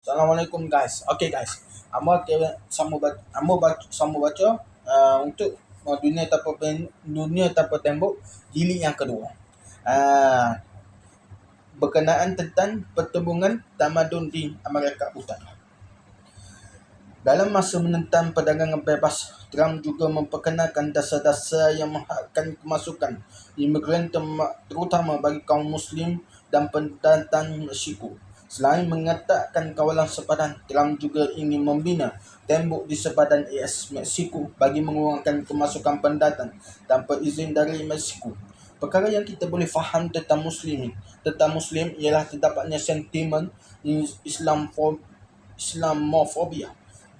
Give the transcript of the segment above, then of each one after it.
Assalamualaikum guys. Okay guys. Sama baca untuk dunia tanpa tembok jilid yang kedua. Uh, Berkenaan tentang pertembungan tamadun di Amerika Utara. Dalam masa menentang perdagangan bebas, Trump juga memperkenalkan dasar-dasar yang menghadkan kemasukan imigran terutama bagi kaum Muslim dan pendatang Meksiko. Selain mengatakan kawalan sepadan, Trump juga ingin membina tembok di sepadan AS Meksiko bagi mengurangkan kemasukan pendatang tanpa izin dari Meksiko. Perkara yang kita boleh faham tentang Muslim ialah terdapatnya sentimen Islamofobia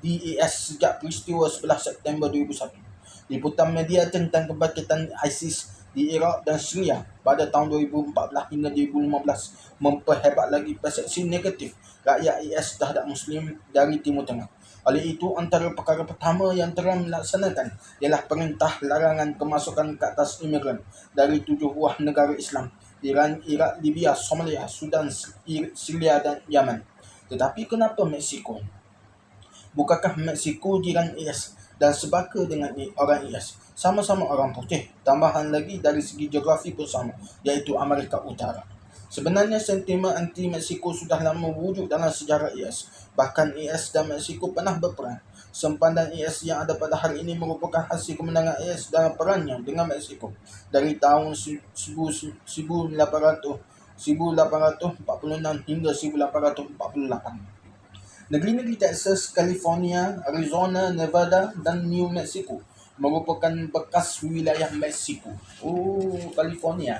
di AS sejak peristiwa 11 September 2001. Liputan media tentang kebangkitan ISIS di Iraq dan Syria pada tahun 2014 hingga 2015 memperhebat lagi persepsi negatif rakyat IS terhadap Muslim dari Timur Tengah. Oleh itu, antara perkara pertama yang telah melaksanakan ialah perintah larangan kemasukan ke atas imigran dari 7 buah negara Islam: Iran, Iraq, Libya, Somalia, Sudan, Syria dan Yaman. Tetapi kenapa Meksiko? Bukankah Meksiko jiran IS dan sebaka dengan orang IS? Sama-sama orang putih, tambahan lagi dari segi geografi pun sama, iaitu Amerika Utara. Sebenarnya sentimen anti-Meksiko sudah lama wujud dalam sejarah IS. Bahkan IS dan Meksiko pernah berperang. Sempadan IS yang ada pada hari ini merupakan hasil kemenangan IS dalam perannya dengan Meksiko dari tahun 1846 hingga 1848. Negeri-negeri Texas, California, Arizona, Nevada, dan New Mexico merupakan bekas wilayah Meksiko. Oh, California.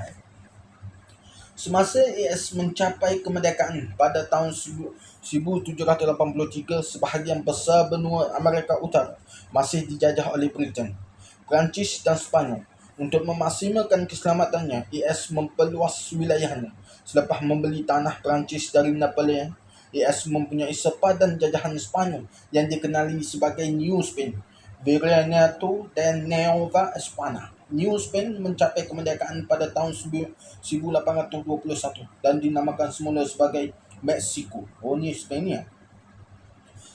Semasa AS mencapai kemerdekaan pada tahun 1783, sebahagian besar benua Amerika Utara masih dijajah oleh Britain, Perancis dan Sepanyol. Untuk memaksimalkan keselamatannya, AS memperluas wilayahnya. Selepas membeli tanah Perancis dari Napoleon, AS mempunyai sepadan jajahan Sepanyol yang dikenali sebagai New Spain, Virreinato de Nueva España. New Spain mencapai kemerdekaan pada tahun 1821 dan dinamakan semula sebagai Meksiko. Oh, New Spain ya.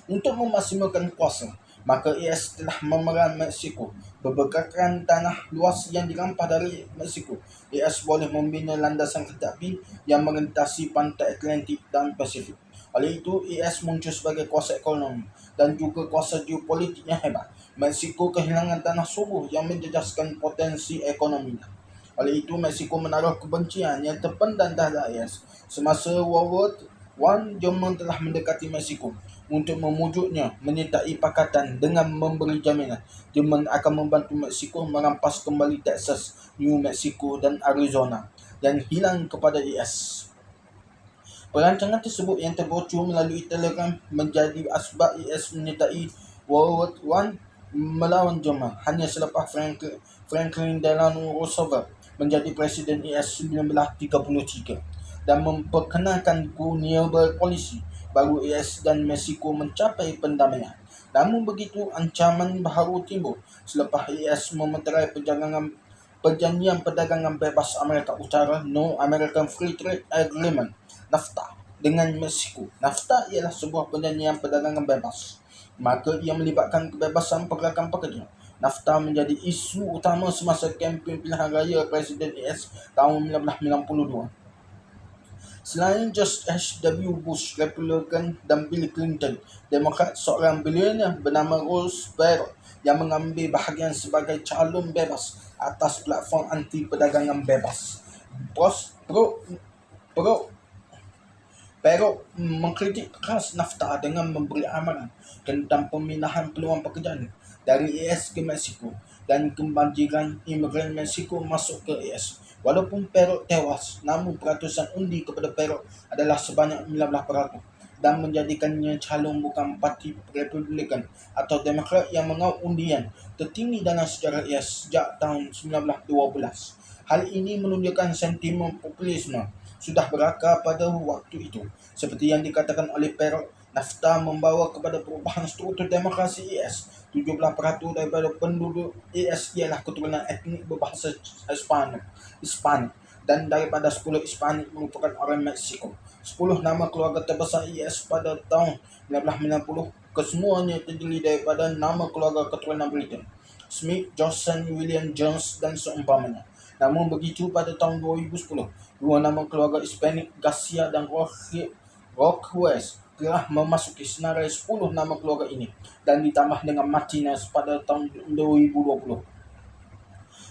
Untuk memaksimalkan kuasa, maka AS telah memeran Meksiko. Berbekaskan tanah luas yang dirampah dari Meksiko, AS boleh membina landasan kereta api yang melintasi pantai Atlantik dan Pasifik. Oleh itu, AS muncul sebagai kuasa ekonomi dan juga kuasa geopolitik yang hebat. Meksiko kehilangan tanah subur yang menjejaskan potensi ekonominya. Oleh itu, Meksiko menaruh kebencian yang terpendam terhadap AS. Semasa World War I, Jerman telah mendekati Meksiko untuk memujuknya menyertai pakatan dengan memberi jaminan Jerman akan membantu Meksiko merampas kembali Texas, New Mexico dan Arizona dan hilang kepada AS. Perancangan tersebut yang terbocor melalui telegram menjadi asbab AS menyertai World War I melawan Jerman hanya selepas Franklin Delano Roosevelt menjadi Presiden AS 1933 dan memperkenalkan Global Policy baru AS dan Meksiko mencapai pendamaian. Namun begitu, ancaman baru timbul selepas AS memeterai perjanjian perdagangan bebas Amerika Utara No American Free Trade Agreement NAFTA dengan Meksiko. NAFTA ialah sebuah perjanjian perdagangan bebas, maka ia melibatkan kebebasan pergerakan pekerja. NAFTA menjadi isu utama semasa kempen pilihan raya Presiden AS tahun 1992. Selain George H.W. Bush, Republican, dan Bill Clinton, Demokrat, seorang bilioner bernama Ross Perot yang mengambil bahagian sebagai calon bebas atas platform anti perdagangan bebas. Perot mengkritik keras NAFTA dengan memberi amaran tentang pemindahan peluang pekerjaan dari AS ke Meksiko dan kebanjiran imigran Meksiko masuk ke AS. Walaupun Perot tewas, namun peratusan undi kepada Perot adalah sebanyak 19% dan menjadikannya calon bukan parti Republikan atau Demokrat yang mengaut undian tertinggi dalam sejarah AS sejak tahun 1912. Hal ini menunjukkan sentimen populisme sudah berakar pada waktu itu. Seperti yang dikatakan oleh Perot, NAFTA membawa kepada perubahan struktur demokrasi AS. 17% daripada penduduk AS ialah keturunan etnik berbahasa Hispanik dan daripada 10 Hispanik merupakan orang Meksiko. 10 nama keluarga terbesar US pada tahun 1990 kesemuanya terdiri daripada nama keluarga keturunan Britain, Smith, Johnson, William, Jones dan seumpamanya. Namun begitu, pada tahun 2010, dua nama keluarga Hispanic, Garcia dan Rockwest telah memasuki senarai 10 nama keluarga ini dan ditambah dengan Martinez pada tahun 2020.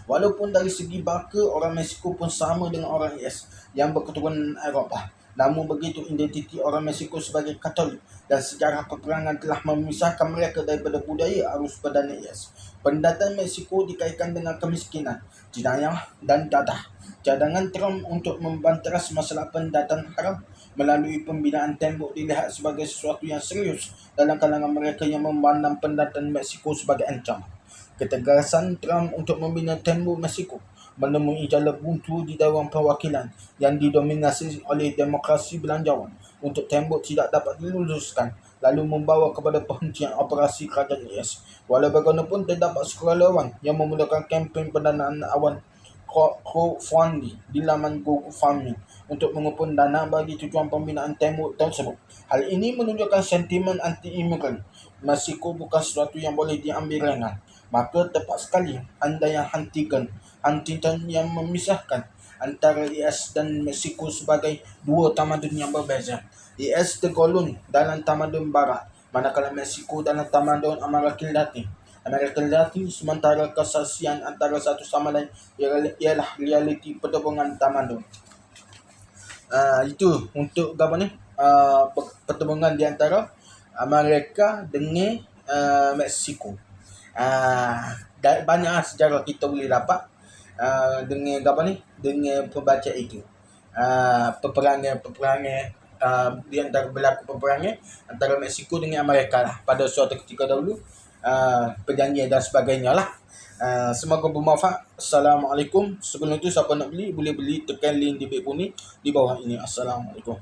Walaupun dari segi baka orang Mexico pun sama dengan orang US yang berketurunan Eropah, namun begitu identiti orang Mexico sebagai Katolik dan sejarah peperangan telah memisahkan mereka daripada budaya arus perdana US. Pendatang Mexico dikaitkan dengan kemiskinan, jenayah dan dadah. Cadangan Trump untuk membanteras masalah pendatang haram melalui pembinaan tembok dilihat sebagai sesuatu yang serius dalam kalangan mereka yang memandang pendatang Mexico sebagai ancaman. Ketegasan Trump untuk membina tembok Mexico menemui jalan buntu di Dewan Perwakilan yang didominasi oleh demokrasi belanjawan untuk tembok tidak dapat diluluskan, lalu membawa kepada penghentian operasi kerajaan US. Walau bagaimanapun, terdapat sukarelawan yang memulakan kempen pendanaan awan crowdfunding di laman GoFundMe untuk mengumpulkan dana bagi tujuan pembinaan tembok tersebut. Hal ini menunjukkan sentimen anti-imigran. Mexico bukan sesuatu yang boleh diambil ringan. Maka tepat sekali anda yang Huntington yang memisahkan antara US dan Mexico sebagai dua tamadun yang berbeza. US tergolong dalam tamadun barat, manakala Mexico dalam tamadun Amerika Latin, sementara kesaksian antara satu sama lain ialah realiti pertembungan tamadun. Itu untuk pertembungan di antara Amerika dengan Mexico. Banyak sejarah kita boleh dapat dengan pembaca itu. Peperangan di antara berlaku peperangan antara Mexico dengan Amerika lah pada suatu ketika dahulu, perjanjian dan sebagainya lah. Semoga bermanfaat. Assalamualaikum. Sebelum itu, siapa nak beli boleh beli, tekan link di bawah ini. Assalamualaikum.